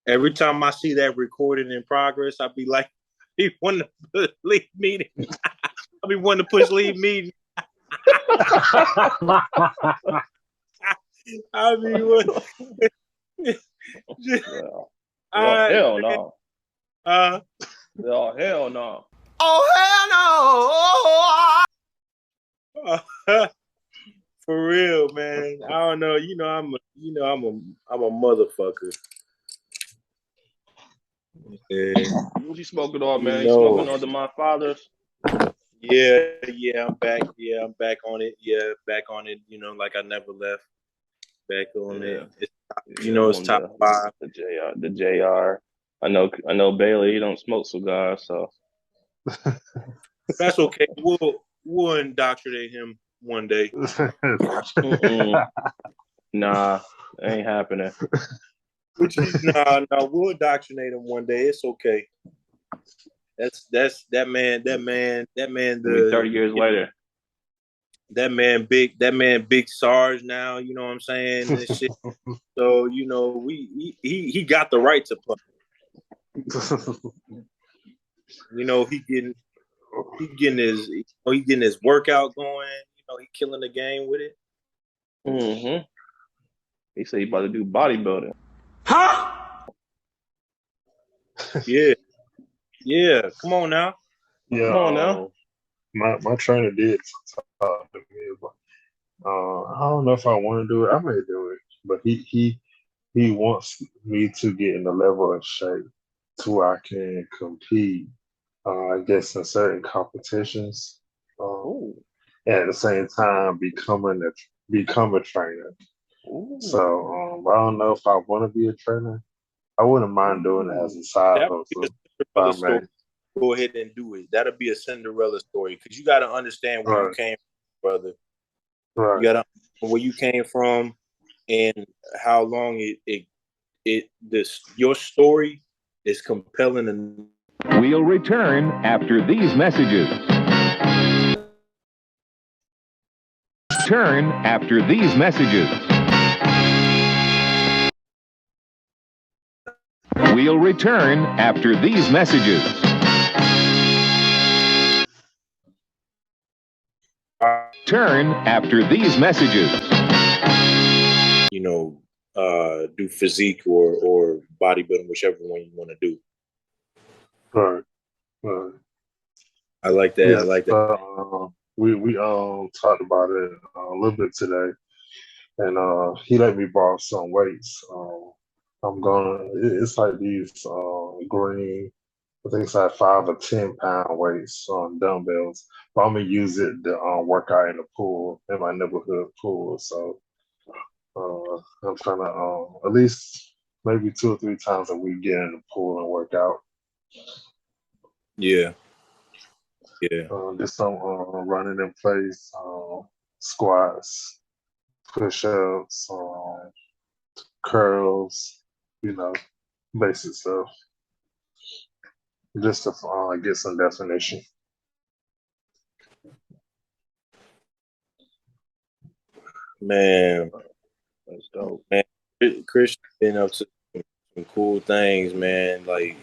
Every time I see that recording in progress, I be like, he want to leave meeting. I be wanting to push leave meeting. I mean, what? Hell no. Oh, hell no. Oh, hell no. For real, man. I don't know. I'm a motherfucker. Yeah. What you smoking on, man? You smoking on my father's? Yeah, I'm back. Yeah, I'm back on it. Yeah, back on it. Like I never left. Back on it. It's top 5. The JR. I know Bailey. He don't smoke cigars, so that's okay. We'll indoctrinate him one day. Nah, ain't happening. No, we'll indoctrinate him one day. It's okay. That's that man. The 30 years later. That man, big Sarge now. You know what I'm saying? And shit. So he got the right to play. He getting his workout going. He killing the game with it. Mm-hmm. He said he about to do bodybuilding. huh? Yeah. Come on now. Yeah, come on now. My trainer did talk to me about. I don't know if I want to do it. I may do it, but he wants me to get in the level of shape to where I can compete. I guess in certain competitions. And at the same time, become a trainer. Ooh. So I don't know if I want to be a trainer. I wouldn't mind doing it as a side hustle. Go ahead and do it. That'll be a Cinderella story because you got to understand where you came from, brother. Right. You got to understand where you came from and how long your story is compelling. And we'll return after these messages. Turn after these messages. We'll return after these messages. Turn after these messages. Do physique or bodybuilding, whichever one you want to do. Right. I like that. Yeah, I like that. We talked about it a little bit today, and he let me borrow some weights. It's like these green, I think it's like 5 or 10 pound weights on dumbbells. But I'm gonna use it to work out in the pool, in my neighborhood pool. So I'm trying to at least maybe 2 or 3 times a week get in the pool and work out. Yeah. Just some running in place, squats, push-ups, curls, basic stuff. Just to get some definition. Man, that's dope. Man, Christian been up to some cool things, man. Like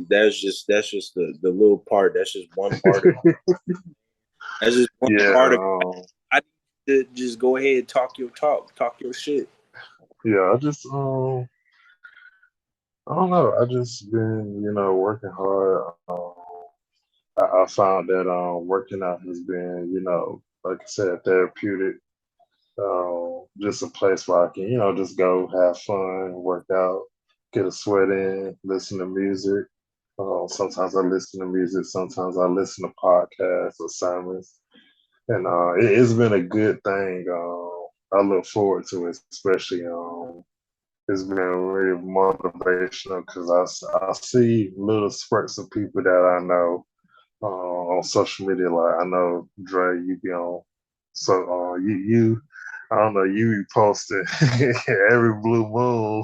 that's just the little part. That's just one part of it. That's just one part of it. I need to just go ahead and talk your shit. Yeah, I don't know. I just been, working hard. I found that working out has been, like I said, therapeutic. Just a place where I can, just go have fun, work out, get a sweat in, listen to music. Sometimes I listen to music. Sometimes I listen to podcasts or sermons. And it's been a good thing. I look forward to it, especially it's been really motivational because I see little spurts of people that I know on social media. Like I know Dre, you be on, so you I don't know, you be posting every blue moon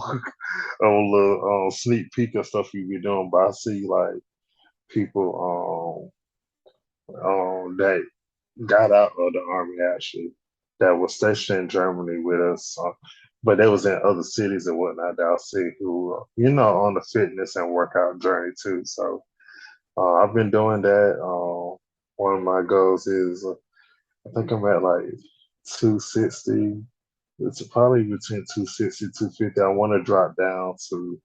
on little sneak peek of stuff you be doing. But I see like people that got out of the army actually that was stationed in Germany with us but they was in other cities and whatnot that I see who, on the fitness and workout journey too. So I've been doing that. One of my goals is, I think I'm at like 260. It's probably between 260, 250. I want to drop down to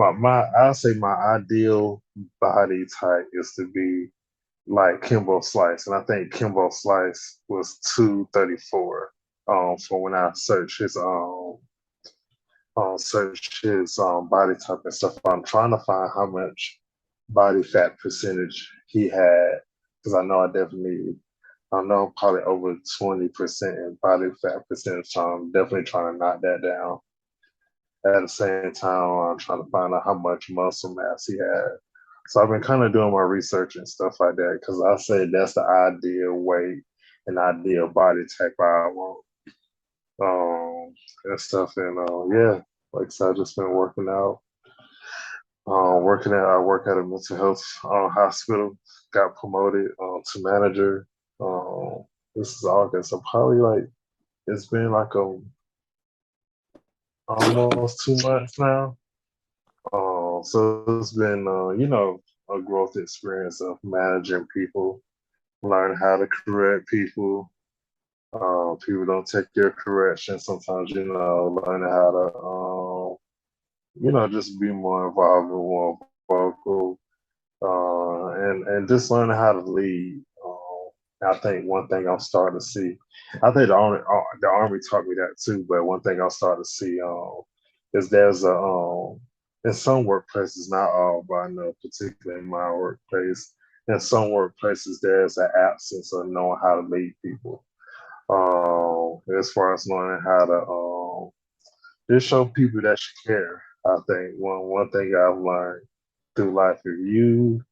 I'll say my ideal body type is to be like Kimbo Slice. And I think Kimbo Slice was 234 for when I search his body type and stuff. I'm trying to find how much body fat percentage he had because I know I'm probably over 20% in body fat percentage. So I'm definitely trying to knock that down. At the same time, I'm trying to find out how much muscle mass he had. So I've been kind of doing my research and stuff like that because I say that's the ideal weight and ideal body type I want. And stuff. And yeah, like I said, I've just been working out. I work at a mental health hospital. Got promoted to manager. This is August. So probably like it's been like almost 2 months now. So it's been a growth experience of managing people, learn how to correct people. People don't take your correction. Sometimes learning how to just be more involved and more vocal, and just learning how to lead. I think one thing I'm starting to see, I think the army taught me that too. But one thing I'm starting to see is there's in some workplaces, not all, but I know particularly in my workplace, in some workplaces there's an absence of knowing how to lead people. As far as learning how to just show people that you care. I think one thing I've learned through life, if you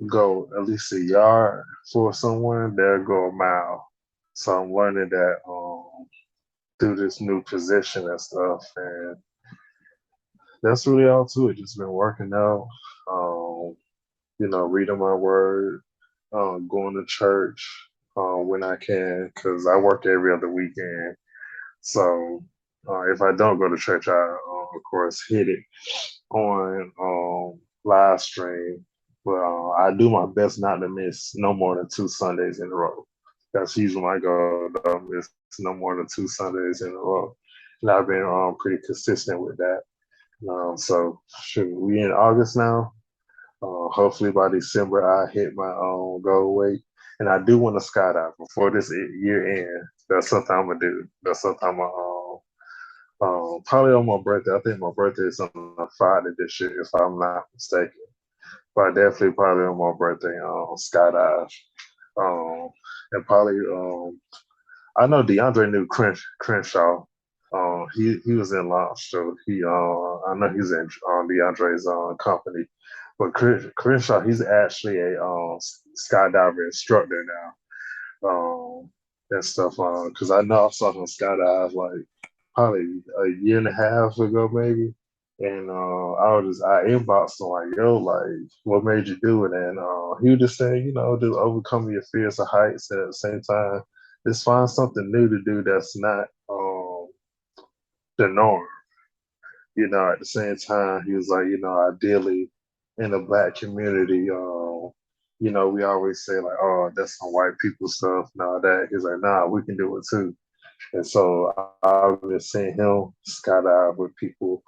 go at least a yard for someone, they'll go a mile. So I'm learning that through this new position and stuff, and that's really all to it. Just been working out, um, reading my word, going to church when I can, because I work every other weekend. So if I don't go to church, I of course hit it on live stream. But I do my best not to miss no more than 2 Sundays in a row. That's usually my goal. Don't miss no more than 2 Sundays in a row. And I've been pretty consistent with that. So shoot, we in August now. Hopefully by December I hit my goal weight. And I do want to skydive before this year end. That's something I'm gonna do. That's something I'm gonna probably on my birthday. I think my birthday is on a Friday this year, if I'm not mistaken. But definitely probably on my birthday, skydive. And probably, I know DeAndre knew Crenshaw. He was in launch, so I know he's in DeAndre's company. But Crenshaw, he's actually a skydiver instructor now, and stuff. Because I know I saw him skydive like probably a year and a half ago, maybe. And I inboxed him like, yo, like, what made you do it? And he was just saying, just overcome your fears of heights, and at the same time, just find something new to do that's not the norm. At the same time, he was like, ideally in the black community, we always say like, oh, that's some white people stuff, now that. He's like, nah, we can do it too. And so I've been seeing him skydive with people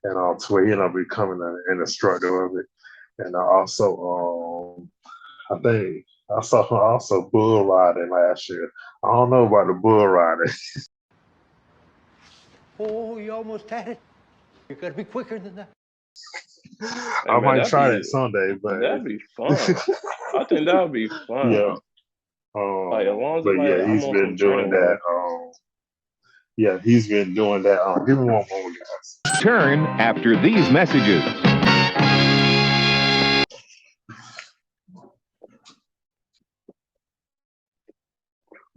and to where he ended up becoming an instructor of it. And I also, I think I saw him also bull riding last year. I don't know about the bull riding. Oh, you almost had it. You got to be quicker than that. I might try that someday, but that'd be fun. I think that would be fun. Yeah. Like as long as But yeah, he's been doing that. Yeah, he's been doing that. Give me one moment, guys. Turn after these messages.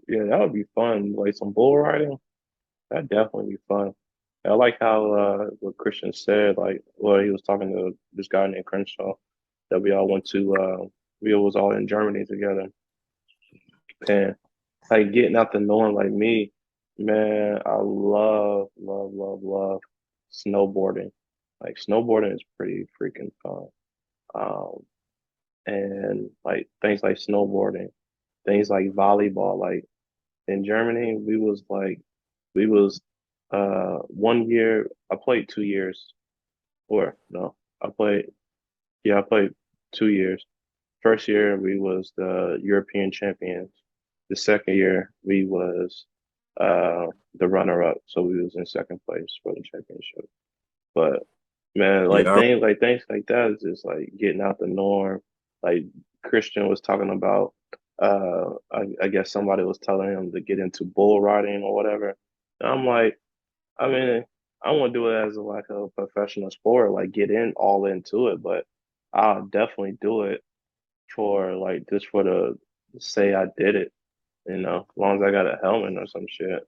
Yeah, that would be fun. Like some bull riding, that'd definitely be fun. And I like how what Christian said, like, well, he was talking to this guy named Crenshaw that we was all in Germany together. And like getting out the norm, like me, Man, I love snowboarding. Like snowboarding is pretty freaking fun. Um, and like things like snowboarding, things like volleyball. Like in Germany, we was 1 year. I played 2 years, or no, I played I played 2 years. First year we was the European champions. The second year we was the runner up, so we was in second place for the championship. But man, Yeah, like things like that is just like getting out the norm. Like Christian was talking about I guess somebody was telling him to get into bull riding or whatever. And I'm like, I mean, I want to do it as like a professional sport, like get in all into it, but I'll definitely do it for like just for the say I did it, as long as I got a helmet or some shit.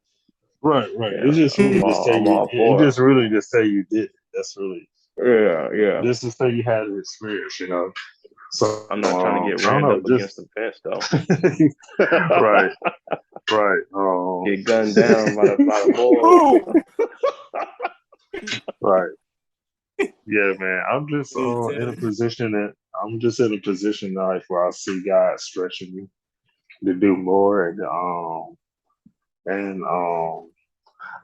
Right, right. Yeah, It's just really to say I'm you. all It for just really to say you did it. That's really it. Yeah. just to say you had an experience. So I'm not trying to get I don't rammed know. up against Just the fence though. right, right. Get gunned down by the bulls. Ooh. Right. Yeah, man. I'm just in a position now like, where I see God stretching me to do more and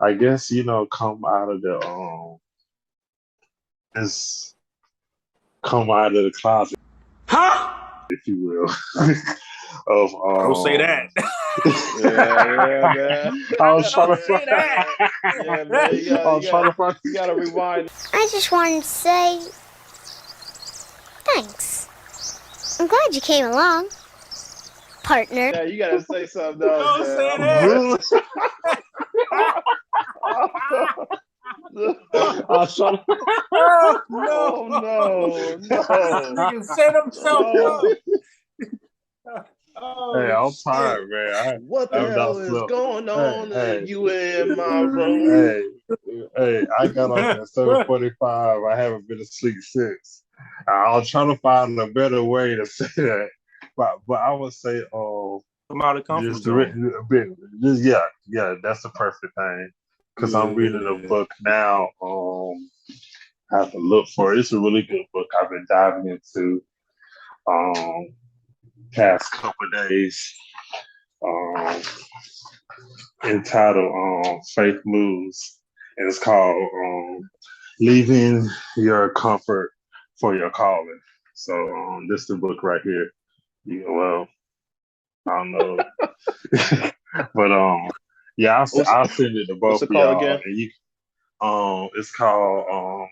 I guess come out of the just come out of the closet, if you will, of Don't say that. Yeah, man. I was trying Don't to say that. Yeah, man. I was trying to find. You gotta rewind. I just wanted to say thanks. I'm glad you came along, partner. Yeah, you gotta say something else, Don't man. say I'm that. sorry. Really? I was trying to. Oh no. Oh no, This no, nigga set himself no. up. Hey, Oh I'm shit. tired, man. What I the have not hell is slept. going Hey, on in hey, you in my room? hey, hey! I got off at 7:45. I haven't been asleep since. I'll try to find a better way to say that, but I would say, Come out of the comfort just zone. a bit, just yeah, that's the perfect thing. Because I'm reading a Yeah. book now. I have to look for it. It's a really good book. I've been diving into um past couple of days. Um, entitled Faith Moves, and it's called Leaving Your Comfort for Your Calling. So this is the book right here. Well, I don't know, but yeah, What's I'll send it to what's both it of called y'all, again? and it's called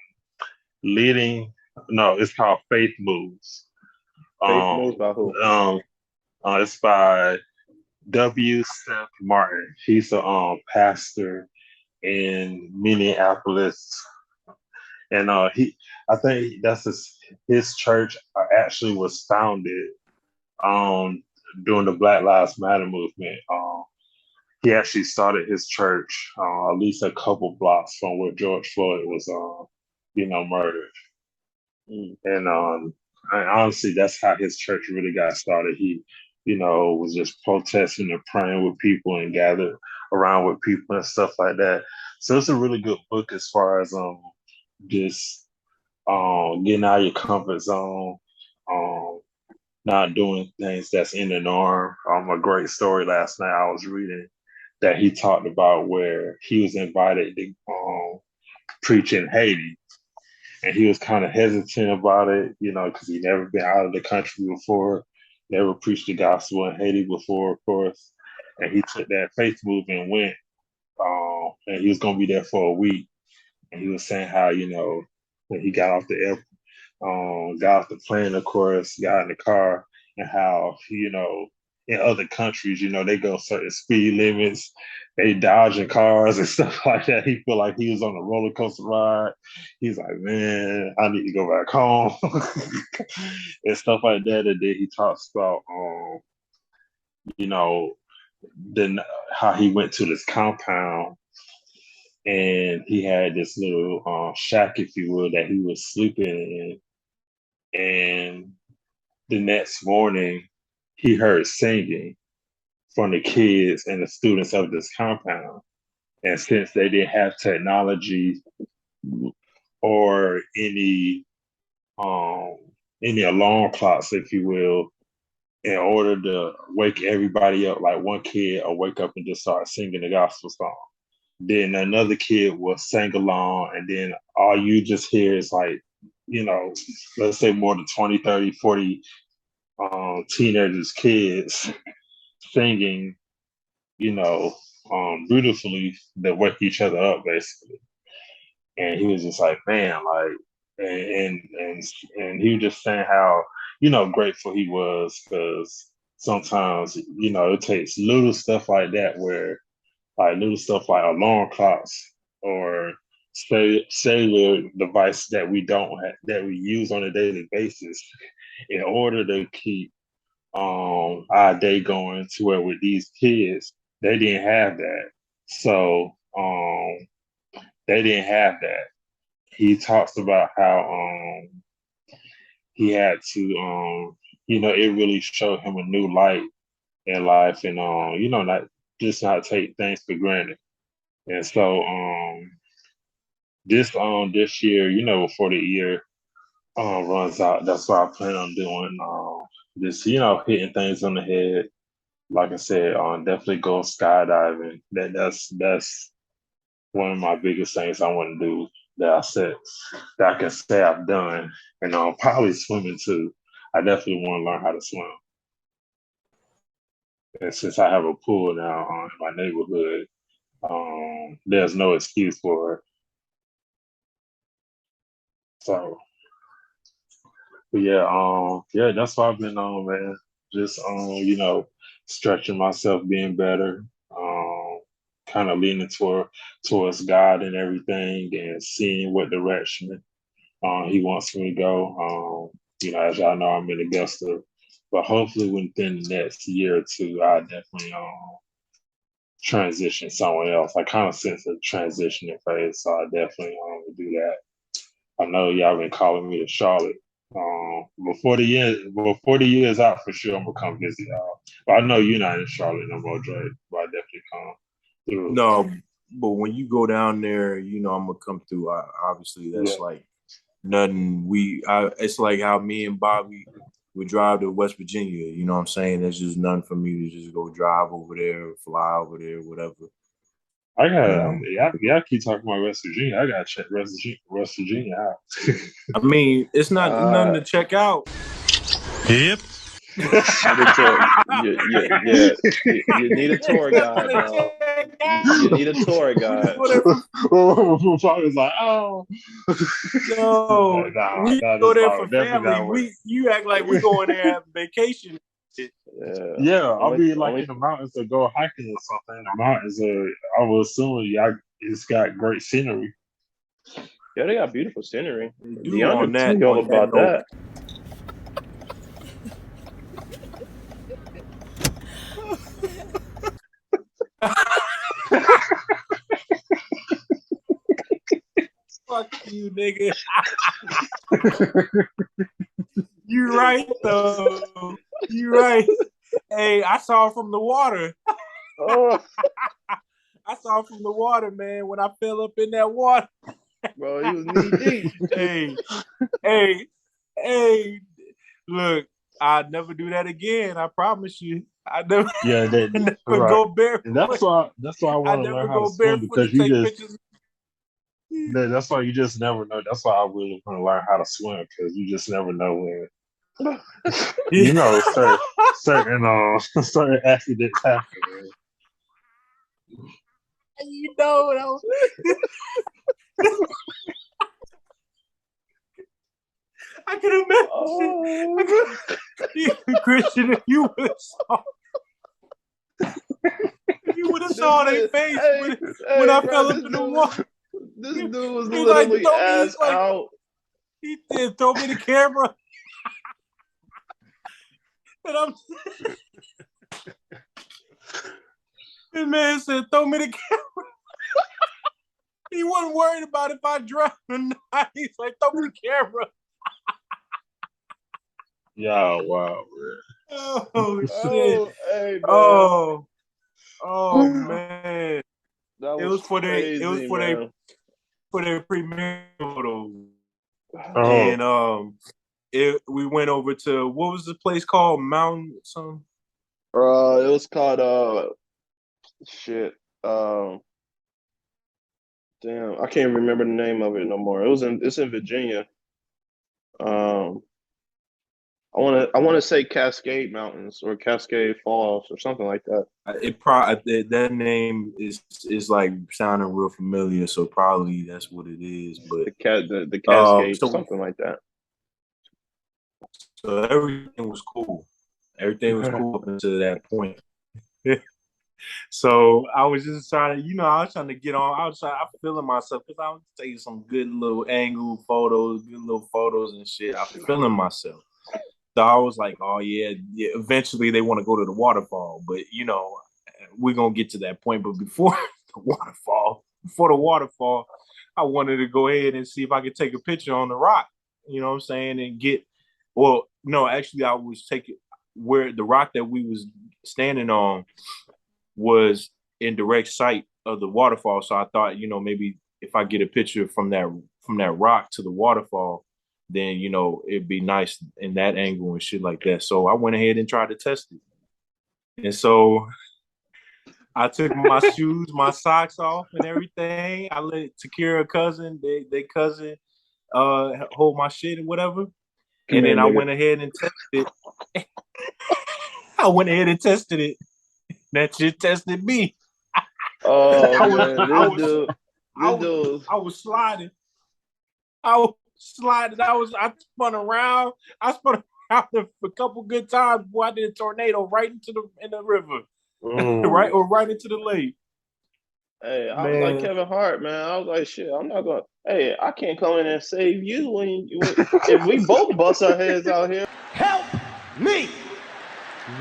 leading. No, it's called Faith Moves. Faith Moves Um, by who? it's by W. Seth Martin. He's a pastor in Minneapolis, and I think that's his church actually was founded um during the Black Lives Matter movement. He actually started his church at least a couple blocks from where George Floyd was murdered. Mm. And honestly, that's how his church really got started. He, was just protesting and praying with people and gathered around with people and stuff like that. So it's a really good book as far as just getting out of your comfort zone, um not doing things that's in the norm. A great story last night I was reading that he talked about where he was invited to preach in Haiti, and he was kind of hesitant about it, because he never been out of the country before, never preached the gospel in Haiti before, of course. And he took that faith move and went, and he was going to be there for a week. And he was saying how, when he got off the airport, got off the plane, of course, got in the car, and how, in other countries, they go certain speed limits, they dodging cars and stuff like that. He feel like he was on a roller coaster ride. He's like, man, I need to go back home and stuff like that. And then he talks about, you know, then how he went to this compound and he had this little shack, if you will, that he was sleeping in. And the next morning, he heard singing from the kids and the students of this compound. And since they didn't have technology or um any alarm clocks, if you will, in order to wake everybody up, like one kid will wake up and just start singing the gospel song. Then another kid will sing along, and then all you just hear is like, let's say more than 20, 30, 40 teenagers, kids singing, you know, beautifully that wake each other up, basically. And he was just like, man, like, and he was just saying how grateful he was because sometimes it takes little stuff like that where like little stuff like alarm clocks or cellular device that we don't have, that we use on a daily basis in order to keep our day going to where with these kids they didn't have that. So they didn't have that. He talks about how he had to it really showed him a new light in life and not just not take things for granted. And so this year, before the year runs out, that's what I plan on doing. Just hitting things on the head. Like I said, definitely go skydiving. That's one of my biggest things I want to do that I can say I've done, and probably swimming too. I definitely want to learn how to swim. And since I have a pool now in my neighborhood, there's no excuse for it. So, but yeah, that's what I've been on, man. Just stretching myself, being better, kind of leaning towards God and everything, and seeing what direction he wants me to go. As y'all know, I'm in Augusta, but hopefully within the next year or two, I definitely transition somewhere else. I kind of sense a transitioning phase, so I definitely do that. I know y'all been calling me to Charlotte. Before the year is out, for sure I'm gonna come visit y'all. But I know you're not in Charlotte no more, Dre. But I definitely come through. No, but when you go down there, I'm gonna come through. Obviously, that's like nothing. It's like how me and Bobby would drive to West Virginia. You know what I'm saying? There's just nothing for me to just go drive over there, fly over there, whatever. I got y'all keep talking about West Virginia. I gotta check West Virginia out. I mean, it's not nothing to check out. Yep. You need a tour guide, though. You need a tour guide. I was like, oh, no, we go there for family. You act like we going there having vacation. Yeah, I'll be like in the mountains to go hiking or something. In the mountains, I will assume it's got great scenery. Yeah, they got beautiful scenery. On that, tell you all about that. Fuck you, nigga. You right though. You right. Hey, I saw it from the water. Oh. I saw it from the water, man. When I fell up in that water, bro, he was knee deep. Hey. Look, I'd never do that again. I promise you. I never. Yeah, never right. go barefoot. And that's why I want to learn how to swim because you just. Pictures. That's why you just never know. That's why I really want to learn how to swim because you just never know when. certain accidents happen. Man. That was. I can imagine. Christian, if you would have saw. If you would have saw their face when I fell up in the water. This dude was literally ass out. He did throw me the camera. And the man said, throw me the camera. He wasn't worried about if I drowned or not. He's like, throw me the camera. Yeah, wow, man. Oh, shit. Hey, man. Oh, man. That It was was for crazy, man. their premiere photos, Oh, and we went over to what was the place called? Mountain some. It was called shit. Um, damn, I can't remember the name of it no more. It's in Virginia. Um, I wanna say Cascade Mountains or Cascade Falls or something like that. It probably that name is like sounding real familiar, so probably that's what it is. But The Cascade, so something like that. so everything was cool. Everything was cool up until that point. So I was just trying to, I was trying to get on. I'm feeling myself because I was taking some good little angle photos, good little photos and shit. I'm feeling myself. So I was like, oh yeah, eventually they want to go to the waterfall, but we're gonna get to that point. But before the waterfall, I wanted to go ahead and see if I could take a picture on the rock. You know what I'm saying? And well, no, actually I was taking where the rock that we was standing on was in direct sight of the waterfall. So I thought, maybe if I get a picture from that rock to the waterfall, then it'd be nice in that angle and shit like that. So I went ahead and tried to test it. And so I took my shoes, my socks off and everything. I let Takira cousin, they cousin hold my shit and whatever. And then I went ahead and tested it. I went ahead and tested it. That shit tested me. Oh man, I was sliding. I spun around. I spun around a couple good times before I did a tornado right in the river. right into the lake. Hey, I was like Kevin Hart, man. I was like, shit, I'm not going. Hey, I can't come in and save you if we both bust our heads out here. Help me,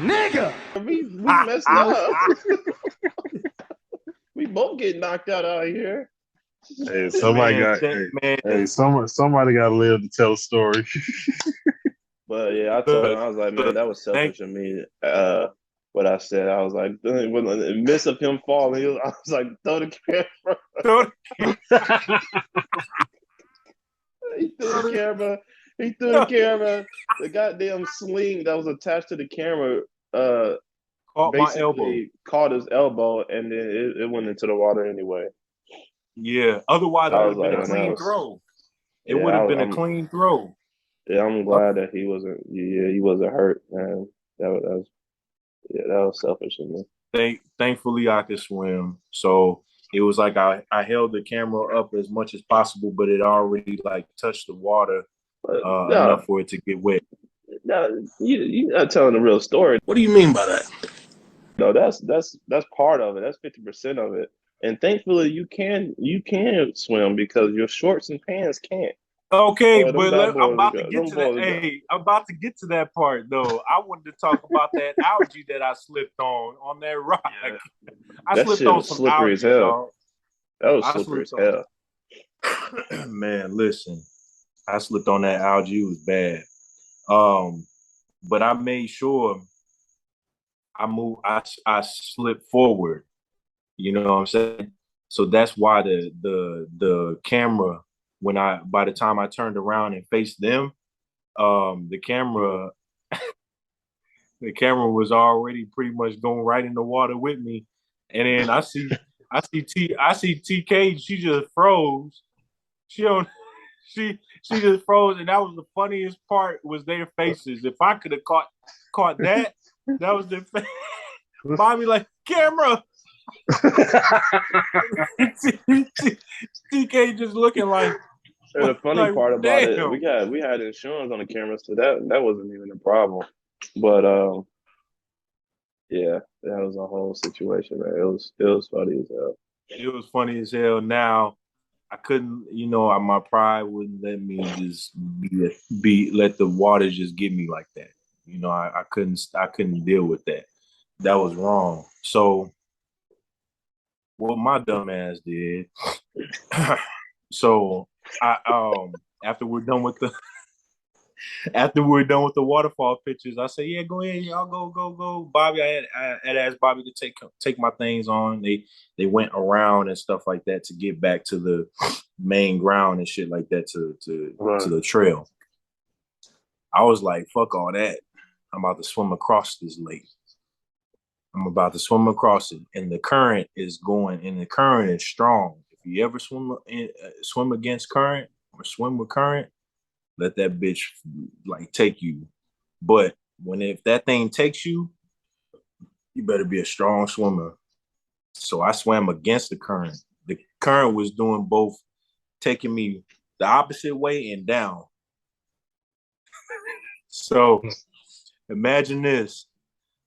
nigga! We messed up. We both get knocked out here. hey, somebody got to live to tell a story. But yeah, I told him, I was like, man, that was selfish of me. What I said, I was like, when the miss of him falling, I was like, throw the camera. He threw the camera. He threw the camera. The goddamn sling that was attached to the camera caught my elbow. Caught his elbow, and then it went into the water anyway. Yeah. Otherwise, it would have been a clean throw. It would have been a clean throw. Yeah, I'm glad that he wasn't. Yeah, he wasn't hurt, man. That was selfish of me. Thankfully, I could swim, so it was like I held the camera up as much as possible, but it already like touched the water enough for it to get wet. No, you're not telling the real story. What do you mean by that? No, that's part of it. That's 50% of it. And thankfully, you can swim because your shorts and pants can't. Okay, but I'm about to get to that. Hey, I'm about to get to that part though. I wanted to talk about that algae that I slipped on that rock. Yeah. I slipped on some slippery algae, as hell. dog. That was slippery as hell. Man, listen, I slipped on that algae. It was bad. But I made sure I slipped forward. You know what I'm saying? So that's why the camera, by the time I turned around and faced them, the camera was already pretty much going right in the water with me. And then I see TK, she just froze. She just froze, and that was the funniest part was their faces. If I could have caught that was their face. Mommy like, camera. TK just looking like. And the funny part about it, we had insurance on the cameras, so that wasn't even a problem. But yeah, that was a whole situation, man. It was funny as hell. It was funny as hell. Now I couldn't, my pride wouldn't let me just let the water just get me like that. I couldn't deal with that. That was wrong. So what my dumb ass did. So I after we're done with After we're done with the waterfall pictures, I said, "Yeah, go ahead, y'all go." Bobby, I had asked Bobby to take my things on. They went around and stuff like that to get back to the main ground and shit like that to the trail. I was like, "Fuck all that! I'm about to swim across this lake. I'm about to swim across it, and the current is going, and the current is strong. If you ever swim against current or swim with current, let that bitch like take you. But if that thing takes you, you better be a strong swimmer." So I swam against the current. The current was doing both, taking me the opposite way and down. So imagine this.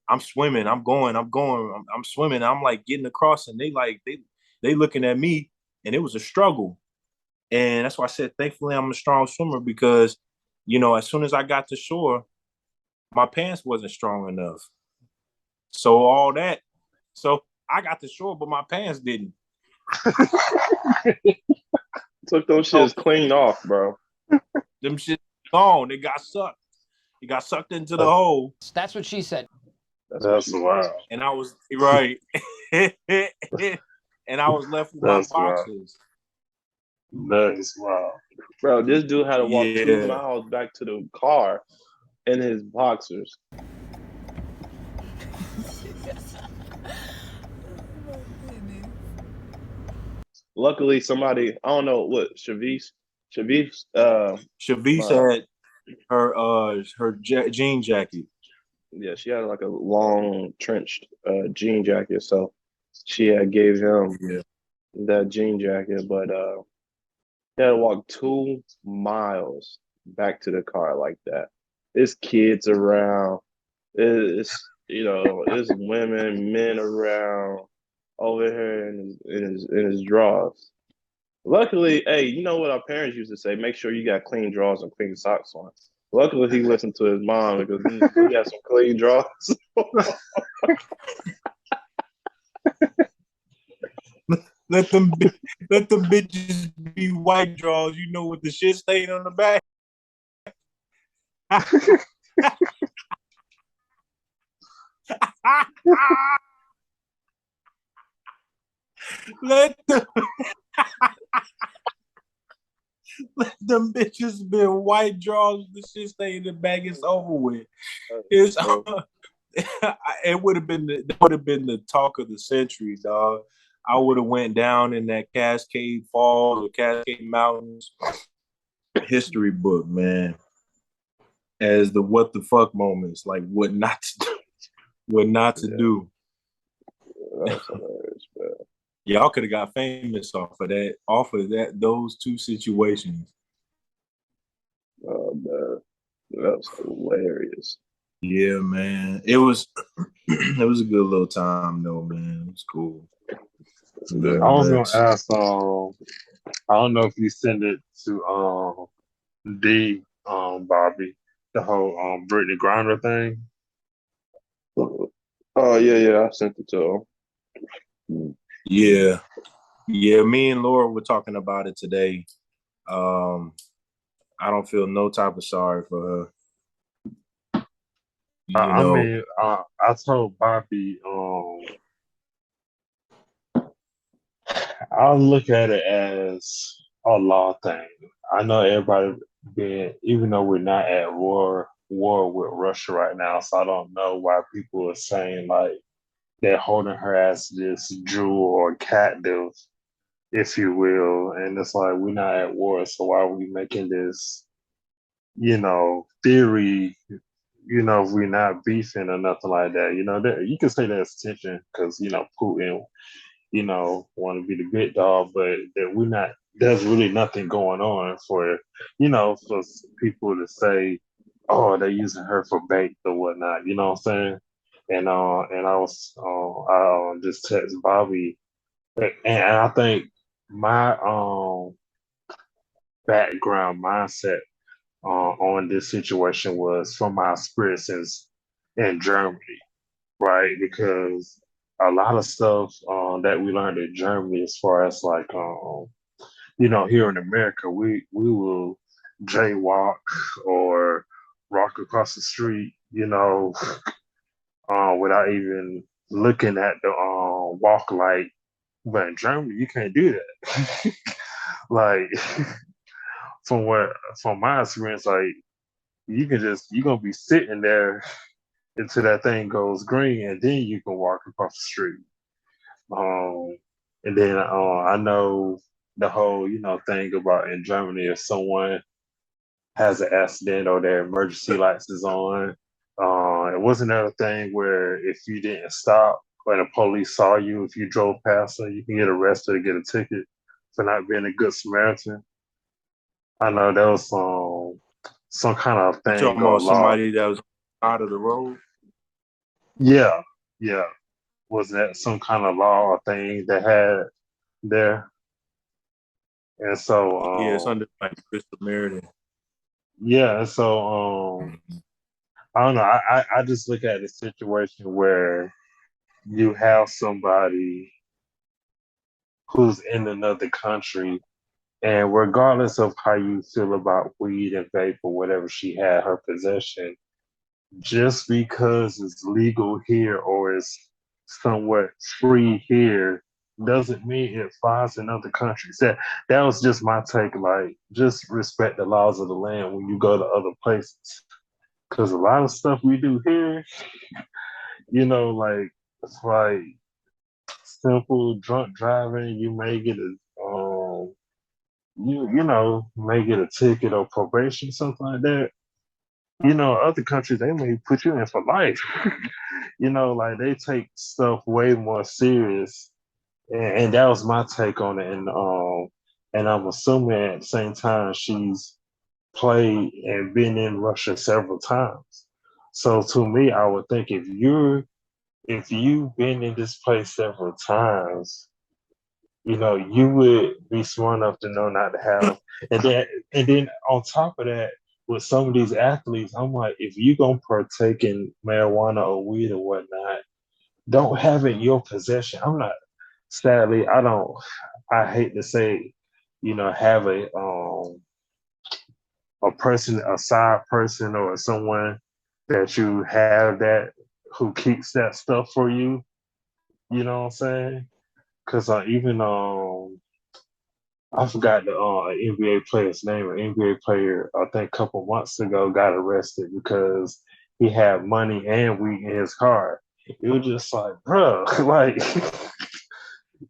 I'm swimming, I'm swimming, I'm like getting across, and they looking at me, and it was a struggle. And that's why I said, thankfully, I'm a strong swimmer because, as soon as I got to shore, my pants wasn't strong enough. So I got to shore, but my pants didn't. Took those shits clean off, bro. Them shit gone. They got sucked. It got sucked into the hole. That's what she said. That's wild. And I was right. And I was left with my boxers. That is wild. Bro, this dude had to walk 2 miles back to the car in his boxers. Luckily, somebody, I don't know what, Shavis had her jean jacket. Yeah, she had like a long trenched jean jacket, so she had gave him that jean jacket, but he had to walk 2 miles back to the car like that. There's kids around. It's it's women, men around over here in his drawers. Luckily, hey, you know what our parents used to say? Make sure you got clean drawers and clean socks on. Luckily, he listened to his mom because he got some clean drawers. Let them bitches be white drawers. You know, with the shit stain on the back. Let them bitches be white drawers. The shit stain in the back. It's over with. It would have been the talk of the century, dog. I would have went down in that Cascade Falls or Cascade Mountains history book, man, as the what the fuck moments, like what not to do, what not to do. That's hilarious, man. Y'all could have got famous off of that, those two situations. Oh man, that's hilarious. Yeah, man. It was it was a good little time though, man. It was cool. I was gonna ask, I don't know if you send it to Bobby, the whole Brittany Griner thing. Oh yeah, I sent it to him. Yeah. Me and Laura were talking about it today. I don't feel no type of sorry for her. I mean, I told Bobby, I look at it as a law thing. I know everybody even though we're not at war with Russia right now, so I don't know why people are saying like they're holding her as this jewel or captive, if you will. And it's like, we're not at war, so why are we making this, theory, if we're not beefing or nothing like that? You can say there's tension because, Putin, want to be the big dog, but that we're not, there's really nothing going on for people to say, oh, they're using her for bait or whatnot, you know what I'm saying? And I just text Bobby, and I think my background mindset on this situation was from my experiences in Germany, right? Because a lot of stuff that we learned in Germany, as far as like here in America, we will jaywalk or walk across the street, without even looking at the walk light. But in Germany, you can't do that. Like from what from my experience, like you're gonna be sitting there until that thing goes green, and then you can walk across the street. Um, and then I know the whole thing about in Germany if someone has an accident or their emergency lights is on. It wasn't that a thing where if you didn't stop and the police saw you, if you drove past them, you can get arrested or get a ticket for not being a good Samaritan. I know that was some kind of You thing talking or about law. somebody that was out of the road? Yeah, yeah. Was that some kind of law or thing that had there? And Yeah, it's so, under like Chris Samaritan. yeah, and so I don't know. I just look at the situation where you have somebody who's in another country, and regardless of how you feel about weed and vape or whatever she had her possession, just because it's legal here or it's somewhat free here doesn't mean it flies in other countries. That was just my take. Like, just respect the laws of the land when you go to other places. Because a lot of stuff we do here, like it's like simple drunk driving. You may get a may get a ticket or probation, something like that. Other countries they may put you in for life. Like they take stuff way more serious, and that was my take on it. And I'm assuming at the same time she's played and been in Russia several times. So to me, I would think if you've been in this place several times, you would be smart enough to know not to have. And then on top of that, with some of these athletes, I'm like, if you gonna partake in marijuana or weed or whatnot, don't have it in your possession. I'm not. Sadly, I don't. I hate to say, have a person, a side person, or someone that you have that who keeps that stuff for you. You know what I'm saying? Because even I forgot the NBA player's name. An NBA player, I think, a couple months ago, got arrested because he had money and weed in his car. It was just like, bro, like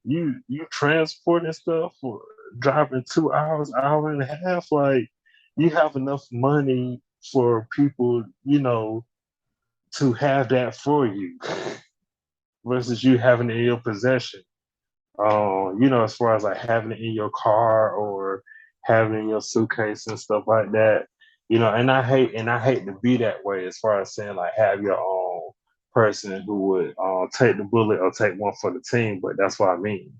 you transporting stuff for driving 2 hours, hour and a half. Like you have enough money for people, to have that for you versus you having it in your possession. As far as like having it in your car or having it in your suitcase and stuff like that. And I hate to be that way as far as saying like have your own person who would take the bullet or take one for the team, but that's what I mean.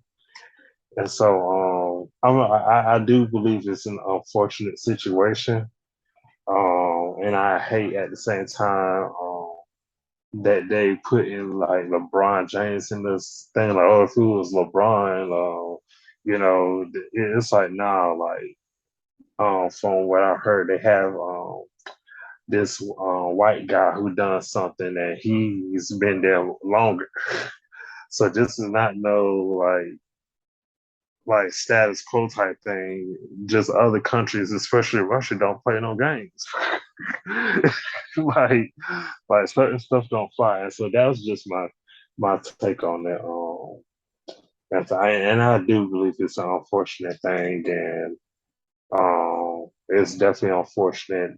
And so I do believe it's an unfortunate situation. And I hate at the same time that they put in like LeBron James in this thing. Like, oh, if it was LeBron, it's like, nah, like, from what I heard, they have this white guy who done something and he's been there longer. So this is not no like status quo type thing. Just other countries, especially Russia, don't play no games. like like certain stuff don't fly. And so that was just my take on that. And I do believe it's an unfortunate thing, and it's definitely unfortunate.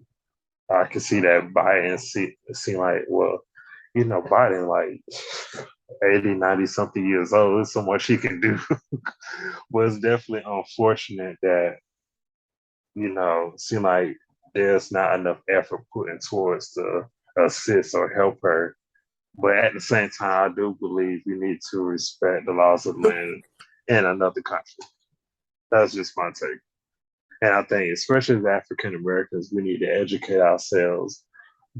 I can see that Biden seem like, well, Biden like 80, 90 something years old. There's so much he can do. But it's definitely unfortunate that, seem like there's not enough effort put in towards to assist or help her. But at the same time, I do believe you need to respect the laws of the land in another country. That's just my take. And I think, especially as African Americans, we need to educate ourselves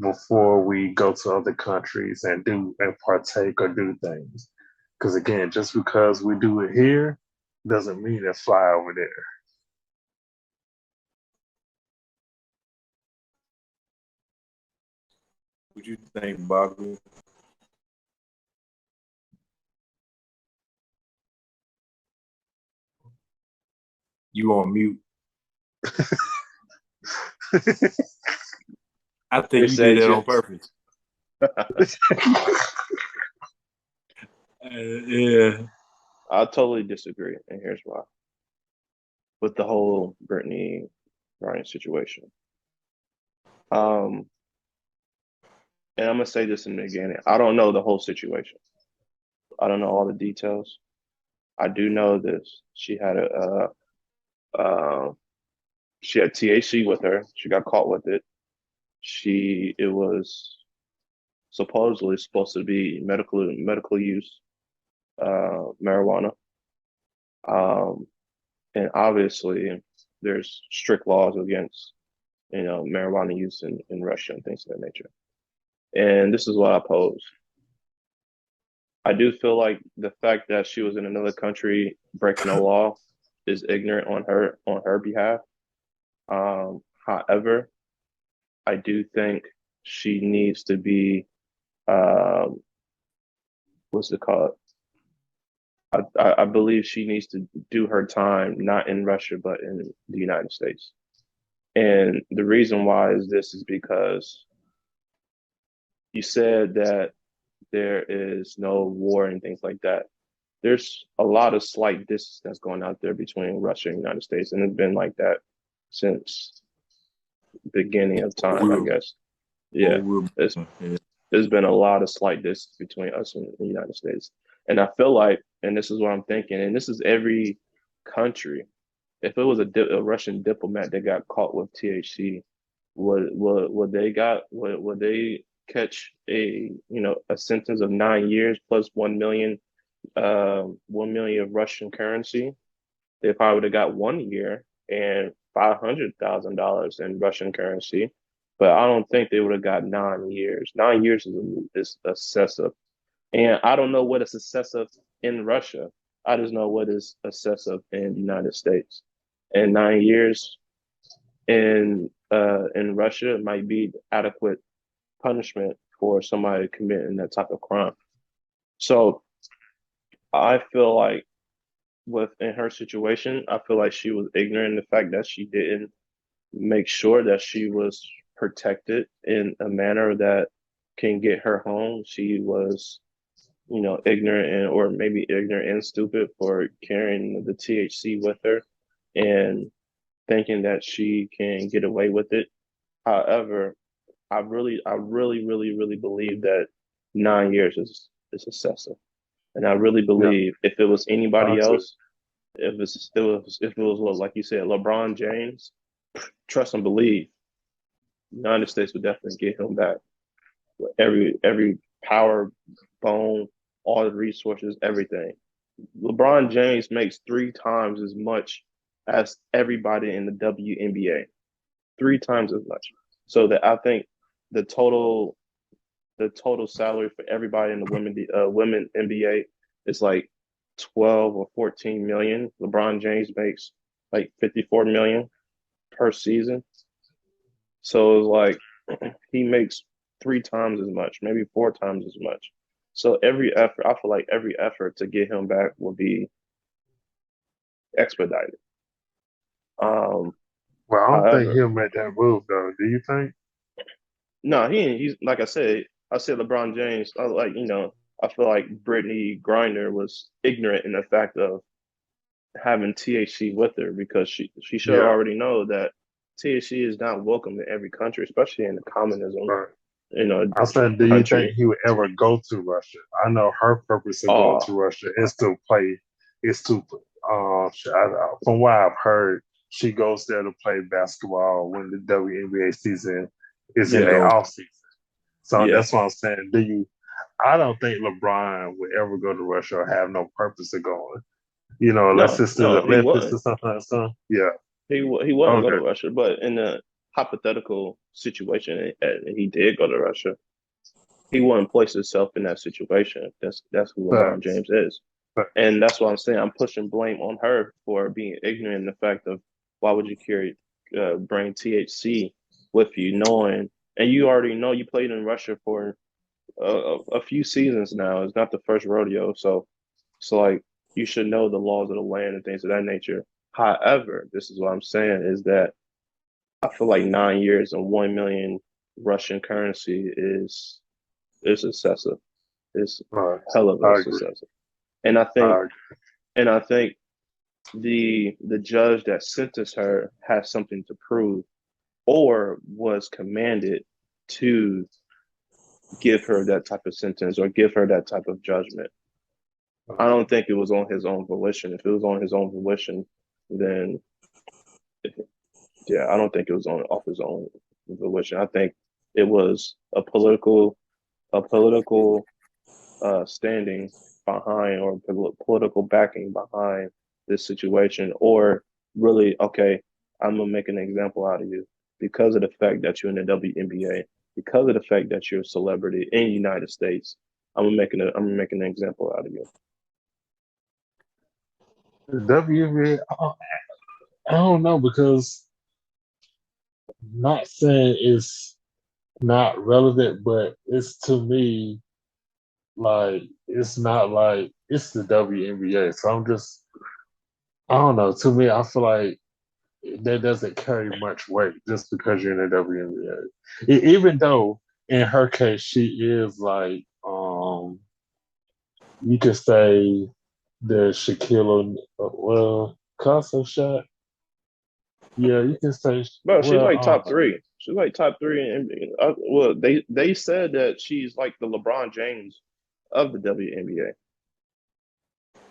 before we go to other countries and do and partake or do things. Because again, just because we do it here doesn't mean it fly over there. What you think, Bobby? You on mute? I think you did that on purpose. Yeah. I totally disagree, and here's why. With the whole Brittany Griner situation. And I'm gonna say this in the beginning. I don't know the whole situation. I don't know all the details. I do know this. She had she had THC with her. She got caught with it. It was supposedly supposed to be medical use marijuana. And obviously there's strict laws against marijuana use in Russia and things of that nature. And this is what I pose. I do feel like the fact that she was in another country breaking the law is ignorant on her behalf. However, I do think she needs to be what's it called? I believe she needs to do her time not in Russia but in the United States. And the reason why is because you said that there is no war and things like that. There's a lot of slight distance that's going out there between Russia and the United States, and it's been like that since the beginning of time, I guess. Yeah, there's been a lot of slight distance between us and the United States, and I feel like, and this is what I'm thinking, and this is every country. If it was a Russian diplomat that got caught with THC, would they catch a sentence of 9 years plus 1 million 1 million of Russian currency? They probably would have got 1 year and $500,000 in Russian currency, but I don't think they would have got 9 years. 9 years is excessive, and I don't know what is excessive in Russia. I just know what is excessive in the United States, and 9 years in Russia might be adequate punishment for somebody committing that type of crime. So I feel like in her situation, I feel like she was ignorant in the fact that she didn't make sure that she was protected in a manner that can get her home. She was, ignorant or maybe ignorant and stupid for carrying the THC with her and thinking that she can get away with it. However, I really, really believe that 9 years is excessive. And I really believe if it was anybody else, if it was like you said, LeBron James, trust and believe, the United States would definitely get him back. Every power, bone, all the resources, everything. LeBron James makes 3 times as much as everybody in the WNBA. 3 times as much. So that I think the total salary for everybody in the women NBA is like 12 or 14 million. LeBron James makes like 54 million per season. So it's like he makes 3 times as much, maybe 4 times as much. So I feel like every effort to get him back will be expedited. Well, I don't think he'll make that move though. Do you think? No, he's like I said LeBron James. I feel like Brittany Griner was ignorant in the fact of having THC with her because she should already know that THC is not welcome in every country, especially in the communism. Right. I said, do you think he would ever go to Russia? I know her purpose of going to Russia is to play. From what I've heard, she goes there to play basketball when the WNBA season is in the off season. So that's what I'm saying. I don't think LeBron would ever go to Russia or have no purpose of going. Unless it's to the Olympics or something like that. Yeah. He wouldn't go to Russia, but in a hypothetical situation, and he did go to Russia, he wouldn't place himself in that situation. That's who LeBron James is. And that's what I'm saying. I'm pushing blame on her for being ignorant in the fact of why would you bring THC with you, knowing and you already know you played in Russia for a few seasons now. It's not the first rodeo, so like you should know the laws of the land and things of that nature. However, this is what I'm saying is that I feel like 9 years and 1 million Russian currency is excessive. It's Right. hell of I us agree. excessive. And I I think agree. and I think the judge that sentenced her has something to prove or was commanded to give her that type of sentence or give her that type of judgment. I don't think it was on his own volition. If it was on his own volition, then yeah, I don't think it was on off his own volition. I think it was a political standing behind or political backing behind this situation, or really, okay, I'm gonna make an example out of you because of the fact that you're in the WNBA, because of the fact that you're a celebrity in the United States. I'm making an example out of you. The WNBA, I don't know because not saying it's not relevant, but it's to me like it's not like it's the WNBA. So I'm just I don't know. To me, I feel like that doesn't carry much weight just because you're in the WNBA. Even though in her case she is like you could say the Shaquille Casa shot. Yeah, you can say Bro, she's well, like I don't top know. three. She's like top three in NBA. Well, they said that she's like the LeBron James of the WNBA.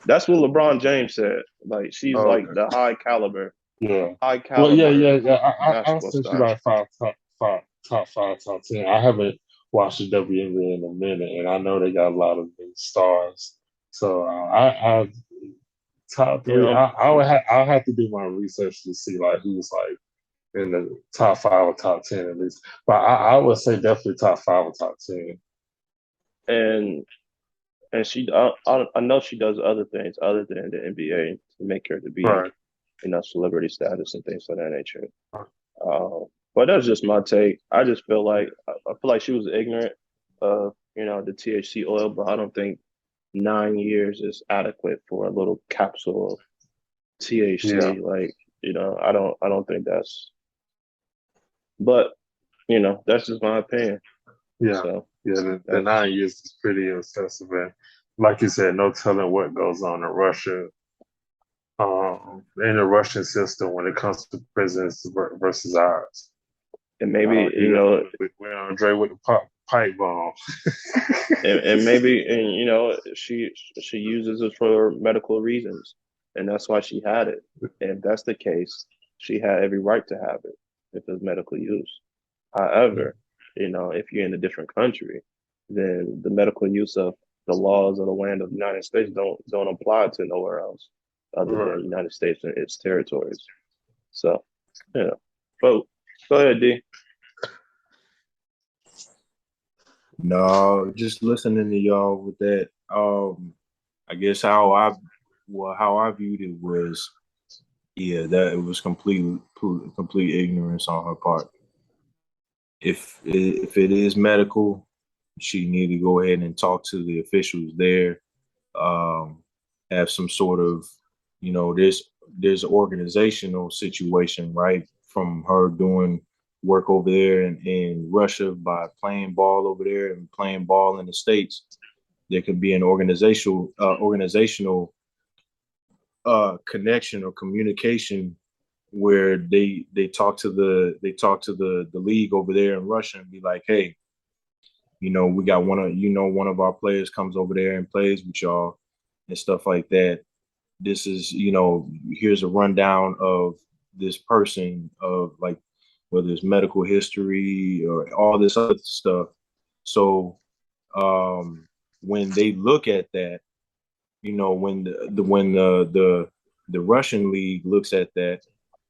That's what LeBron James said. Like she's Oh, like okay. the Yeah. high Well, yeah, caliber yeah. I'll basketball say she star. like top five, top 10. I haven't watched the WNBA in a minute, and I know they got a lot of big stars. So I top You three. know, I'll have to do my research to see like who's like in the top five or top 10 at least. But I would say definitely top five or top 10. and she I know she does other things other than the NBA to make her to be Right. celebrity status and things of that nature. But that's just my take. I just feel like I feel like she was ignorant of the THC oil, but I don't think 9 years is adequate for a little capsule of Yeah. THC. Like I don't think that's. But that's just my opinion. Yeah. So Yeah. The that's 9 years is pretty excessive, and like you said, no telling what goes on in Russia in the Russian system when it comes to prisons versus ours. and maybe We Andre with the pipe bomb. and maybe she uses it for medical reasons, and that's why she had it. And if that's the case, she had every right to have it if it's medical use. However, if you're in a different country, then the medical use of the laws of the land of the United States don't apply to nowhere else other than Right. the United States and its territories. So, yeah. But go ahead, D. No, just listening to y'all with that. I guess how I viewed it was, yeah, that it was complete ignorance on her part. If it is medical, she need to go ahead and talk to the officials there. Um, have some sort of, there's organizational situation, right? From her doing work over there in Russia by playing ball over there and playing ball in the States. There could be an organizational connection or communication where they talk to the league over there in Russia and be like, hey, we got one of our players comes over there and plays with y'all and stuff like that. This is, here's a rundown of this person, of like whether it's medical history or all this other stuff. So when they look at that, when the Russian league looks at that,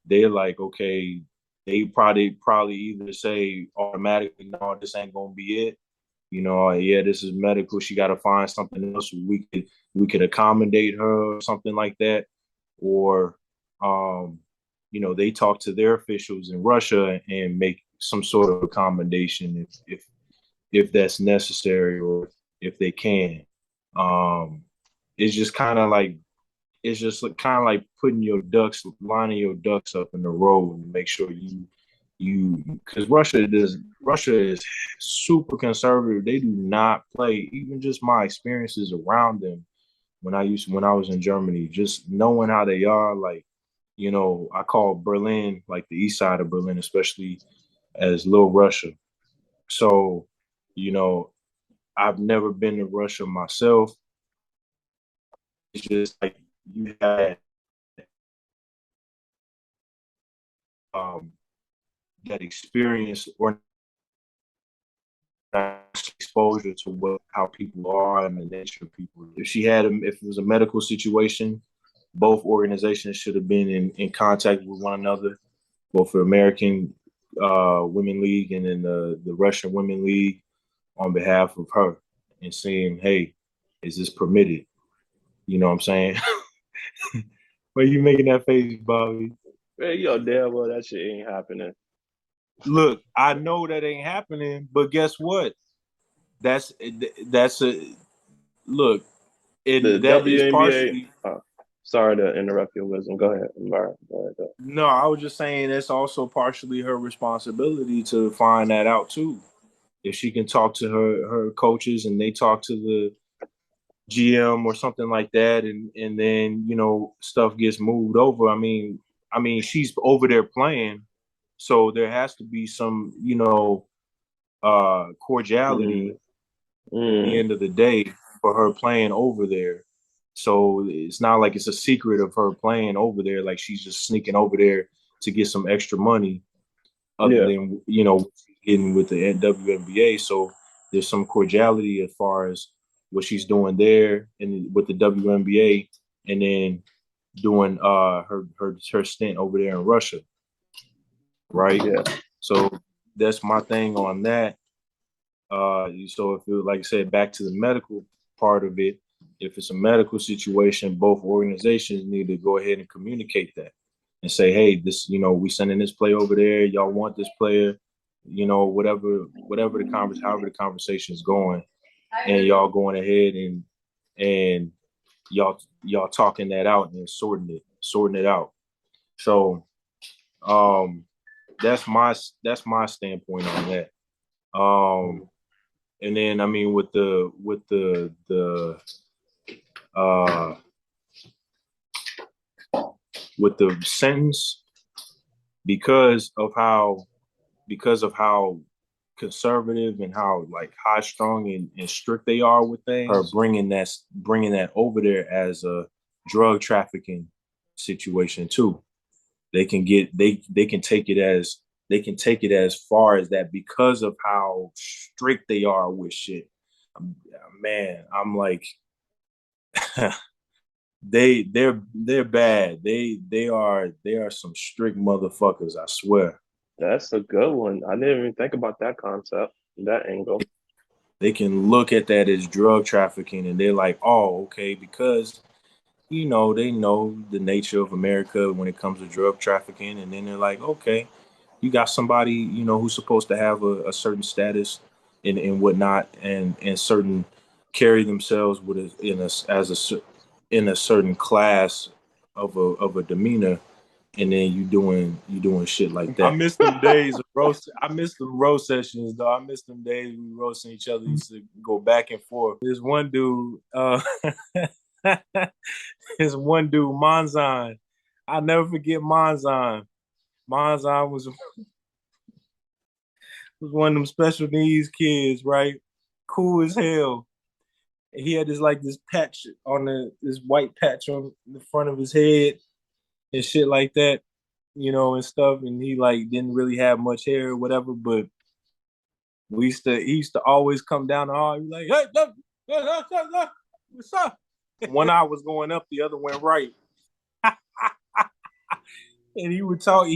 they're like, okay, they probably either say automatically, no, this ain't gonna be it. Yeah, this is medical. She got to find something else. We could accommodate her or something like that, or they talk to their officials in Russia and make some sort of accommodation if that's necessary or if they can. It's just kind of like putting lining your ducks up in a row and make sure because Russia is super conservative. They do not play. Even just my experiences around them when I was in Germany, just knowing how they are, like, I call Berlin, like the east side of Berlin, especially, as Little Russia. So, you know, I've never been to Russia myself. It's just like you had um, that experience or exposure to how people are and the nature of people. If it was a medical situation, both organizations should have been in contact with one another, both the American Women League and then the Russian Women League, on behalf of her, and saying, hey, is this permitted? You know what I'm saying? Why are you making that face, Bobby? Man, yo, damn well that shit ain't happening. Look, I know that ain't happening, but guess what? That's a look. The And that is WNBA. partially. Sorry to interrupt your wisdom. Go ahead. Go ahead. No, I was just saying that's also partially her responsibility to find that out too. If she can talk to her coaches and they talk to the GM or something like that, and then stuff gets moved over. I mean she's over there playing, so there has to be some cordiality at the end of the day for her playing over there. So it's not like it's a secret of her playing over there, like she's just sneaking over there to get some extra money, other than getting with the WNBA. So there's some cordiality as far as what she's doing there and with the WNBA, and then doing her stint over there in Russia, right? Yeah. So that's my thing on that. So if it, like I said, back to the medical part of it, if it's a medical situation, both organizations need to go ahead and communicate that and say, hey, this, we sending this player over there. Y'all want this player, whatever however the conversation is going, and y'all going ahead and y'all talking that out and sorting it out. So, that's my standpoint on that. And then I mean with the sentence, because of how conservative and how like high strung and strict they are with things, are bringing that over there as a drug trafficking situation too. They can take it as far as that because of how strict they are with shit. Man, I'm like, they're bad. They are some strict motherfuckers, I swear. That's a good one. I didn't even think about that concept, that angle. They can look at that as drug trafficking and they're like, oh, okay, because they know the nature of America when it comes to drug trafficking, and then they're like, okay, you got somebody, who's supposed to have a certain status and whatnot, and certain carry themselves in a certain class of a demeanor, and then you doing shit like that. I miss them days of roast. I miss them roast sessions though. I miss them days we roasting each other. Used to go back and forth. There's one dude, Manzan. I'll never forget Manzan. Manzan was one of them special needs kids, right? Cool as hell. He had this patch on this white patch on the front of his head and shit like that, and stuff. And he like didn't really have much hair or whatever, but he used to always come down the hall. He was like, hey, look, what's up? One eye was going up, the other went right. And he would talk.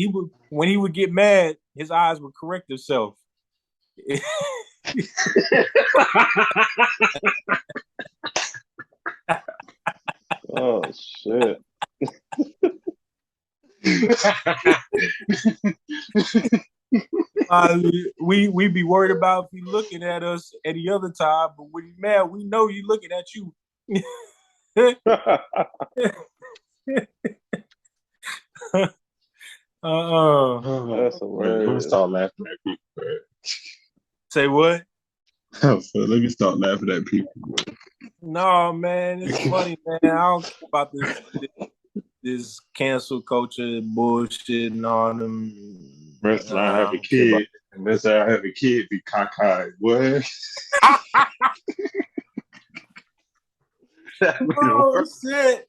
When he would get mad, his eyes would correct himself. Oh shit. We be worried about if he looking at us any other time, but when he's mad, we know he looking at you. That's Let me hilarious. start laughing at people, man. Say what? So let me start laughing at people. No, man, it's funny, man. I don't care about this cancel culture bullshit and all them. Rest I have a kid, and that's how I have a kid be cockeyed. What? Oh shit!